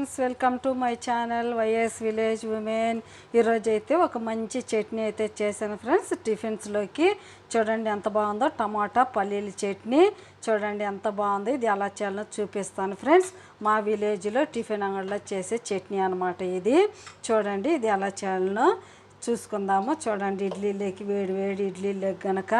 Friends, welcome to my channel YS village women. ఈరోజు అయితే ఒక మంచి చట్నీ అయితే చేశాను ఫ్రెండ్స్. టిఫిన్స్లోకి చూడండి ఎంత బాగుందో. టమాటా పల్లీల చట్నీ చూడండి ఎంత బాగుందో. ఇది ఎలా చేయాలో చూపిస్తాను ఫ్రెండ్స్. మా విలేజ్లో టిఫిన్ అంగడిలో చేసే చట్నీ అనమాట ఇది. చూడండి ఇది ఎలా చేయాలో చూసుకుందాము. చూడండి ఇడ్లీలోకి వేడి వేడి ఇడ్లీలోకి కనుక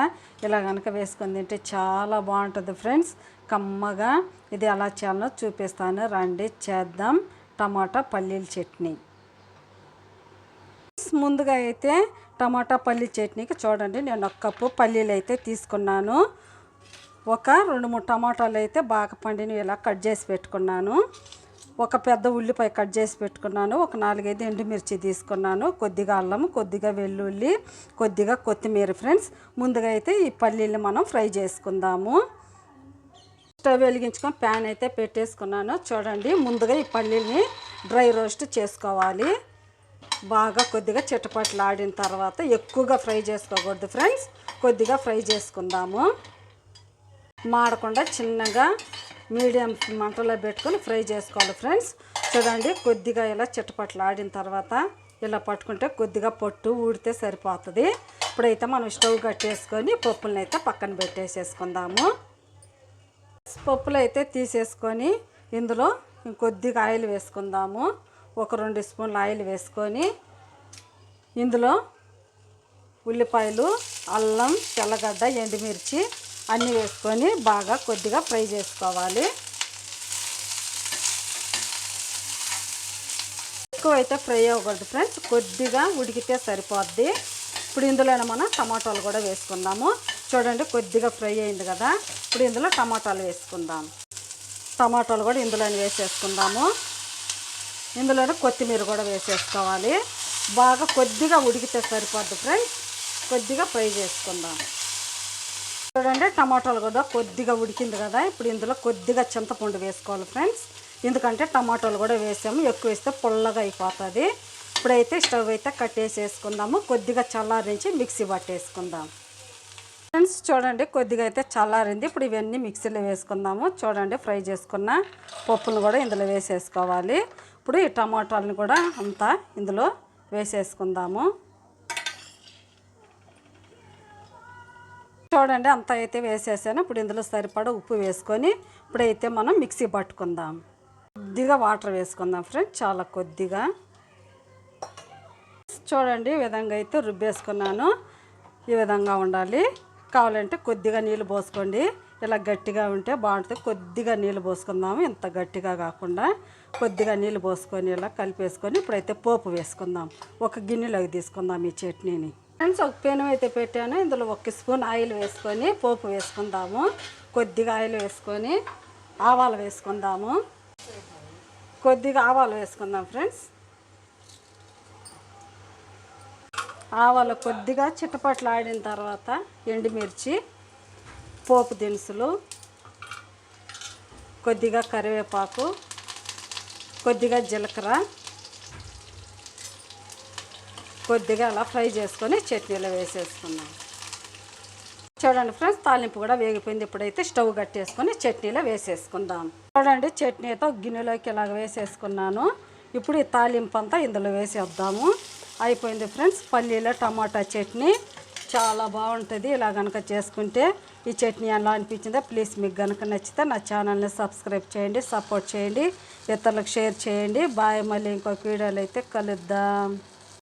ఇలా కనుక వేసుకొని తింటే చాలా బాగుంటుంది ఫ్రెండ్స్, కమ్మగా. ఇది ఎలా చేయాలో చూపిస్తాను, రండి చేద్దాం. టమాటా పల్లీల చట్నీ. ముందుగా అయితే టమాటా పల్లీ చట్నీకి చూడండి నేను 1 కప్పు పల్లీలు అయితే తీసుకున్నాను. ఒక 2-3 టమాటాలు అయితే బాగా పండినవి ఇలా కట్ చేసి పెట్టుకున్నాను. ఒక పెద్ద ఉల్లిపాయ కట్ చేసి పెట్టుకున్నాను. ఒక 4-5 ఎండుమిర్చి తీసుకున్నాను. కొద్దిగా అల్లం, కొద్దిగా వెల్లుల్లి, కొద్దిగా కొత్తిమీర ఫ్రెండ్స్. ముందుగా అయితే ఈ పల్లీలు మనం ఫ్రై చేసుకుందాము. స్టవ్ వెలిగించుకొని ప్యాన్ అయితే పెట్టేసుకున్నాను. చూడండి ముందుగా ఈ పల్లీల్ని డ్రై రోస్ట్ చేసుకోవాలి. బాగా కొద్దిగా చిటపట్లు ఆడిన తర్వాత, ఎక్కువగా ఫ్రై చేసుకోకూడదు ఫ్రెండ్స్, కొద్దిగా ఫ్రై చేసుకుందాము. మాడకుండా చిన్నగా మీడియం మంటలో పెట్టుకొని ఫ్రై చేసుకోవాలి ఫ్రెండ్స్. చూడండి కొద్దిగా ఇలా చిటపట్లు ఆడిన తర్వాత ఇలా పట్టుకుంటే కొద్దిగా పొట్టు ఊడితే సరిపోతుంది. ఇప్పుడైతే మనం స్టవ్ కట్టేసుకొని పప్పులను అయితే పక్కన పెట్టేసేసుకుందాము. పప్పులు అయితే తీసేసుకొని ఇందులో కొద్దిగా ఆయిల్ వేసుకుందాము. ఒక 2 స్పూన్ల ఆయిల్ వేసుకొని ఇందులో ఉల్లిపాయలు, అల్లం, తెల్లగడ్డ, ఎండుమిర్చి అన్నీ వేసుకొని బాగా కొద్దిగా ఫ్రై చేసుకోవాలి. ఎక్కువ అయితే ఫ్రై అవ్వకూడదు ఫ్రెండ్స్, కొద్దిగా ఉడికితే సరిపోద్ది. ఇప్పుడు ఇందులోనే మనం టమాటాలు కూడా వేసుకుందాము. చూడండి కొద్దిగా ఫ్రై అయింది కదా, ఇప్పుడు ఇందులో టమాటాలు వేసుకుందాం. టమాటాలు కూడా ఇందులోనే వేసేసుకుందాము. ఇందులోనే కొత్తిమీర కూడా వేసేసుకోవాలి. బాగా కొద్దిగా ఉడికితే సరిపోద్ది ఫ్రెండ్స్, కొద్దిగా ఫ్రై చేసుకుందాం. చూడండి టమాటాలు కూడా కొద్దిగా ఉడికింది కదా, ఇప్పుడు ఇందులో కొద్దిగా చింతపండు వేసుకోవాలి ఫ్రెండ్స్. ఎందుకంటే టమాటాలు కూడా వేసాము, ఎక్కువ వేస్తే పుల్లగా అయిపోతుంది. ఇప్పుడైతే స్టవ్ అయితే కట్టేసేసుకుందాము. కొద్దిగా చల్లారించి మిక్సీ పట్టేసుకుందాం ఫ్రెండ్స్. చూడండి కొద్దిగా అయితే చల్లారింది. ఇప్పుడు ఇవన్నీ మిక్సీలో వేసుకుందాము. చూడండి ఫ్రై చేసుకున్న పప్పును కూడా ఇందులో వేసేసుకోవాలి. ఇప్పుడు ఈ టమాటాలను కూడా అంతా ఇందులో వేసేసుకుందాము. చూడండి అంతా అయితే వేసేసాను. ఇప్పుడు ఇందులో సరిపడా ఉప్పు వేసుకొని ఇప్పుడైతే మనం మిక్సీ పట్టుకుందాం. కొద్దిగా వాటర్ వేసుకుందాం ఫ్రెండ్స్, చాలా కొద్దిగా. చూడండి ఈ విధంగా అయితే రుబ్బేసుకున్నాను. ఈ విధంగా ఉండాలి. కావాలంటే కొద్దిగా నీళ్ళు పోసుకోండి. ఇలా గట్టిగా ఉంటే బాగుంటుంది. కొద్దిగా నీళ్ళు పోసుకుందాము, ఇంత గట్టిగా కాకుండా కొద్దిగా నీళ్ళు పోసుకొని ఇలా కలిపేసుకొని ఇప్పుడైతే పోపు వేసుకుందాం. ఒక గిన్నెలోకి తీసుకుందాం ఈ చట్నీని ఫ్రెండ్స్. ఒక పెనం అయితే పెట్టాను. ఇందులో 1 స్పూన్ ఆయిల్ వేసుకొని పోపు వేసుకుందాము. కొద్దిగా ఆయిల్ వేసుకొని ఆవాలు వేసుకుందాము. కొద్దిగా ఆవాలు వేసుకుందాం ఫ్రెండ్స్. ఆవాలు కొద్దిగా చిటపట్లు ఆడిన తర్వాత ఎండుమిర్చి, పోపు దినుసులు, కొద్దిగా కరివేపాకు, కొద్దిగా జీలకర్ర, కొద్దిగా అలా ఫ్రై చేసుకొని చట్నీలో వేసేసుకున్నాం. చూడండి ఫ్రెండ్స్ తాలింపు కూడా వేగిపోయింది. ఇప్పుడైతే స్టవ్ కట్టేసుకొని చట్నీలో వేసేసుకుందాం. చూడండి చట్నీతో గిన్నెలోకి ఇలాగ వేసేసుకున్నాను. ఇప్పుడు ఈ తాలింపు అంతా ఇందులో వేసేద్దాము. అయిపోయింది ఫ్రెండ్స్. పల్లీల టమాటా చట్నీ చాలా బాగుంటుంది. ఇలా కనుక చేసుకుంటే ఈ చట్నీ ఎలా అనిపించిందో ప్లీజ్ మీకు కనుక నచ్చితే నా ఛానల్ని సబ్స్క్రైబ్ చేయండి, సపోర్ట్ చేయండి, ఇతరులకు షేర్ చేయండి. బాయ్. మళ్ళీ ఇంకొక వీడియోలో అయితే కలుద్దాం.